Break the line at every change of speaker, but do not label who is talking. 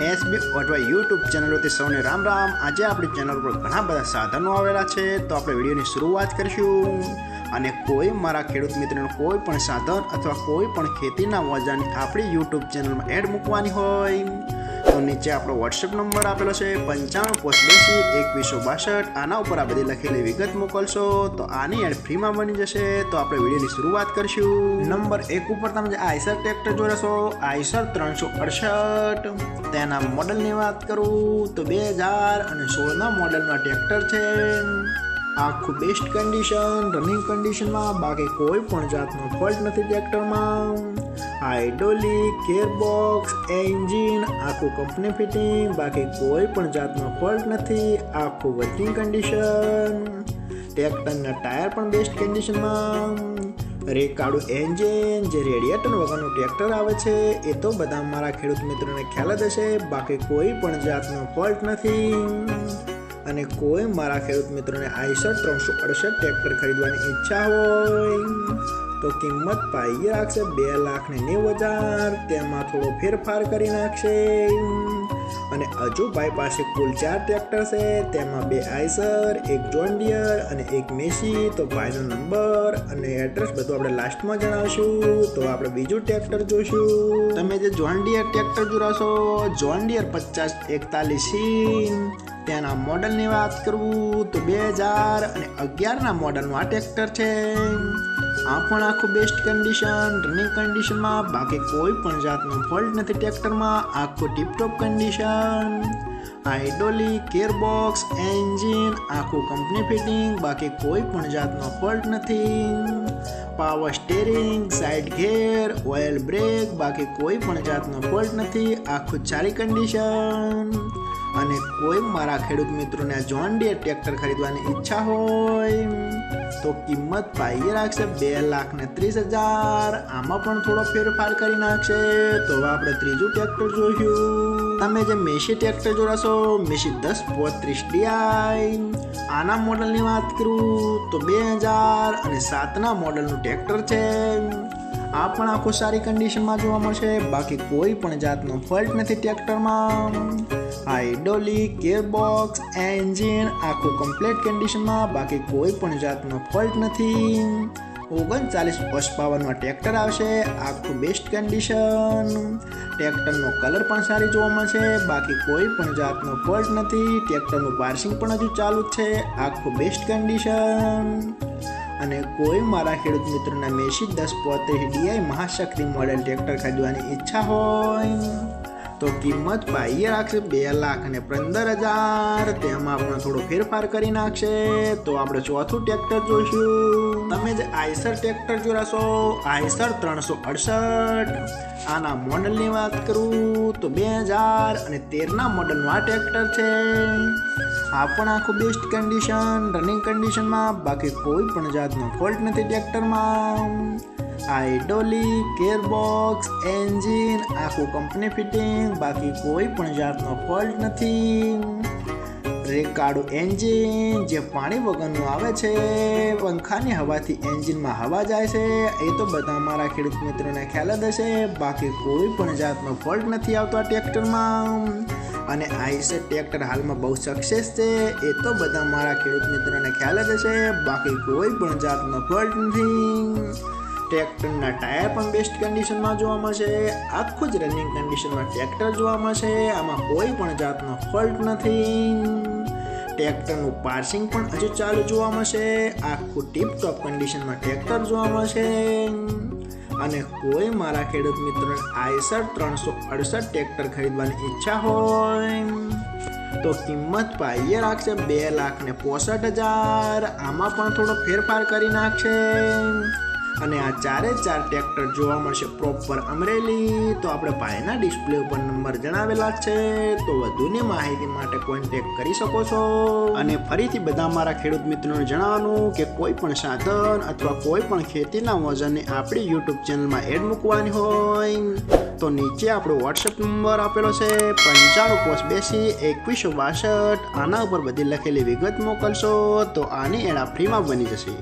SB અથવા YouTube ચેનલોથી સૌને રામ રામ। આજે આપણી ચેનલ પર ઘણા બધા સાધનો આવેલા છે, તો આપણે વિડીયોની શરૂઆત કરીશું। અને કોઈ મારા ખેડૂત મિત્રોને કોઈ પણ સાધન અથવા કોઈ પણ ખેતીના ઓજારની આપણી યુટ્યુબ ચેનલમાં એડ મૂકવાની હોય તો નીચે આપણો વોટ્સએપ નંબર આપેલો છે 95822162। આના ઉપર આ બધી લખેલી વિગત મોકલશો તો આની એડ ફ્રીમાં બની જશે। તો આપણે વિડીયોની શરૂઆત કરીશું। નંબર 1 ઉપર તમે જે આઈસર ટ્રેક્ટર જોઈ રહેશો, આઈસર 368, તેના મોડલની વાત કરું તો 2016ના મોડલના ટ્રેક્ટર છે। આખું બેસ્ટ કન્ડિશન, રનિંગ કન્ડિશનમાં, બાકી કોઈ પણ જાતનો ફોલ્ટ નથી ટ્રેક્ટરમાં। હાઇડ્રોલિક, ગિયરબોક્સ, એન્જિન આખું કંપની ફિટિંગ, બાકી કોઈ પણ જાતનો ફોલ્ટ નથી। આખું વર્કિંગ કન્ડિશન, ટ્રેક્ટરના ટાયર પણ બેસ્ટ કન્ડિશનમાં। રેકાળું એન્જિન, જે રેડિએટર વગરનું ટ્રેક્ટર આવે છે એ તો બધા મારા ખેડૂત મિત્રોને ખ્યાલ જ હશે, બાકી કોઈ પણ જાતનો ફોલ્ટ નથી। અને કોઈ મારા ખેડૂત મિત્રોને આઈસર 368 ટ્રેક્ટર ખરીદવાની ઈચ્છા હોય તો કિંમત પાઈ રાખશે 2,90,000, તેમાં થોડો ફેરફાર કરી નાખશે। અને હજુ ભાઈ પાસે કુલ 4 ટ્રેક્ટર છે, તેમાં 2 આઈસર, 1 જોન ડિયર અને 1 મેસી। તો ભાઈનો નંબર અને એડ્રેસ બધું આપણે લાસ્ટમાં જણાવશું। તો આપણે બીજું ટ્રેક્ટર જોઈશું। તમે જે જોન ડિયર ટ્રેક્ટર જોડાશો, જોન ડિયર 5041C, તેના મોડલની વાત કરું તો 2011ના મોડલનું આ ટ્રેક્ટર છે। આ પણ આખું બેસ્ટ કન્ડિશન, રનિંગ કન્ડિશનમાં, બાકી કોઈ પણ જાતનો ફોલ્ટ નથી ટ્રેક્ટરમાં। આખું tiptop condition, hydraulic, gearbox, engine આખું કંપની ફિટિંગ, બાકી કોઈ પણ જાતનો ફોલ્ટ નથી। પાવર સ્ટીરિંગ, સાઇડ ગેર, ઓઇલ બ્રેક, બાકી કોઈ પણ જાતનો ફોલ્ટ નથી। આખું સારી કન્ડિશન। અને કોઈ મારા ખેડૂત મિત્રોને જોન ડિયર ટ્રેક્ટર ખરીદવાની ઈચ્છા હોય તો કિંમત પાઈ રાખશે 2,30,000, આમાં પણ થોડો ફેરફાર કરી નાખશે। તો હવે આપણે ત્રીજું ટ્રેક્ટર જોઈશું। તમે જે મેસી ટ્રેક્ટર જોડાશો, મેસી 1035DI, આના મોડલની વાત કરું તો 2007ના મોડલનું ટ્રેક્ટર છે। આ પણ આખું સારી કન્ડિશનમાં જોવા મળશે, બાકી કોઈ પણ જાતનો ફોલ્ટ નથી ટ્રેક્ટરમાં। હાઇડ્રોલિક, ગિયરબોક્સ, એન્જિન આખું કમ્પ્લીટ કન્ડિશનમાં, બાકી કોઈ પણ જાતનો ફોલ્ટ નથી। 39 હોર્સ પાવરનું ટ્રેક્ટર આવશે, આખું બેસ્ટ કન્ડિશન। ટ્રેક્ટરનો કલર પણ સારી જોવા મળશે, બાકી કોઈ પણ જાતનો ફોલ્ટ નથી। ટ્રેક્ટરનું પાર્સિંગ પણ હજુ ચાલુ જ છે, આખું બેસ્ટ કન્ડિશન। અને કોઈ મારા ખેડૂત મિત્રોના Massey 1035DI Mahashakti model tractor ખરીદવાની ઈચ્છા હોય તો કિંમત પાઈ રાખશે 2,15,000, તેમાં પણ થોડો ફેરફાર કરી નાખશે। તો આપણે ચોથું ટ્રેક્ટર જોઈશું। તમે જે આઈસર ટ્રેક્ટર જોડાશો, આઈસર 368, આના મોડલની વાત કરું તો 2013ના મોડલનું આ ટ્રેક્ટર છે। આ પણ આખું બેસ્ટ કન્ડિશન, રનિંગ કન્ડિશનમાં, બાકી કોઈ પણ જાતનો ફોલ્ટ નથી ટ્રેક્ટરમાં। હાઇડ્રોલિક, ગિયરબોક્સ, એન્જિન આખું કંપની ફિટિંગ, બાકી કોઈ પણ જાતનો ફોલ્ટ નથી। રેકાળું એન્જિન, જે પાણી વગરનું આવે છે, પંખાની હવાથી એન્જિનમાં હવા જાય છે એ તો બધા મારા ખેડૂત મિત્રોને ખ્યાલ જ હશે, બાકી કોઈ પણ જાતનો ફોલ્ટ નથી આવતો આ ટ્રેક્ટરમાં। અને આઈસર ટ્રેક્ટર હાલમાં બહુ સક્સેસ છે એ તો બધા મારા ખેડૂત મિત્રોને ખ્યાલ જ હશે, બાકી કોઈ પણ જાતનો ફોલ્ટ નથી। ટ્રેક્ટરના ટાયર પણ બેસ્ટ કન્ડિશનમાં જોવા મળશે, આખું જ રનિંગ કન્ડિશનમાં ટ્રેક્ટર જોવા મળશે, આમાં કોઈ પણ જાતનો ફોલ્ટ નથી। ટ્રેક્ટરનું પાર્સિંગ પણ હજુ ચાલુ જોવા મળશે, આખું ટીપટોપ કન્ડિશનમાં ટ્રેક્ટર જોવા મળશે। અને કોઈ મારા ખેડૂત મિત્રોને આઈસર 368 ટ્રેક્ટર ખરીદવાની ઈચ્છા હોય તો કિંમત પાઈ રાખશે 2,65,000, આમાં પણ થોડો ફેરફાર કરી નાખશે। અને આ 4 ટ્રેક્ટર જોવા મળશે પ્રોપર અમરેલી। તો આપણે ભાઈના ડિસ્પ્લે ઉપર નંબર જણાવેલા છે, તો વધુની માહિતી માટે કોન્ટેક્ટ કરી શકો છો। અને ફરીથી બધા મારા ખેડૂત મિત્રોને જણાવવાનું કે કોઈ પણ સાધન અથવા કોઈ પણ ખેતીના ઓજારની આપણી યુટ્યુબ ચેનલમાં એડ મૂકવાની હોય તો નીચે આપણો વોટ્સએપ નંબર આપેલો છે 95822162। આના ઉપર બધી લખેલી વિગત મોકલશો તો આની એડ ફ્રીમાં બની જશે।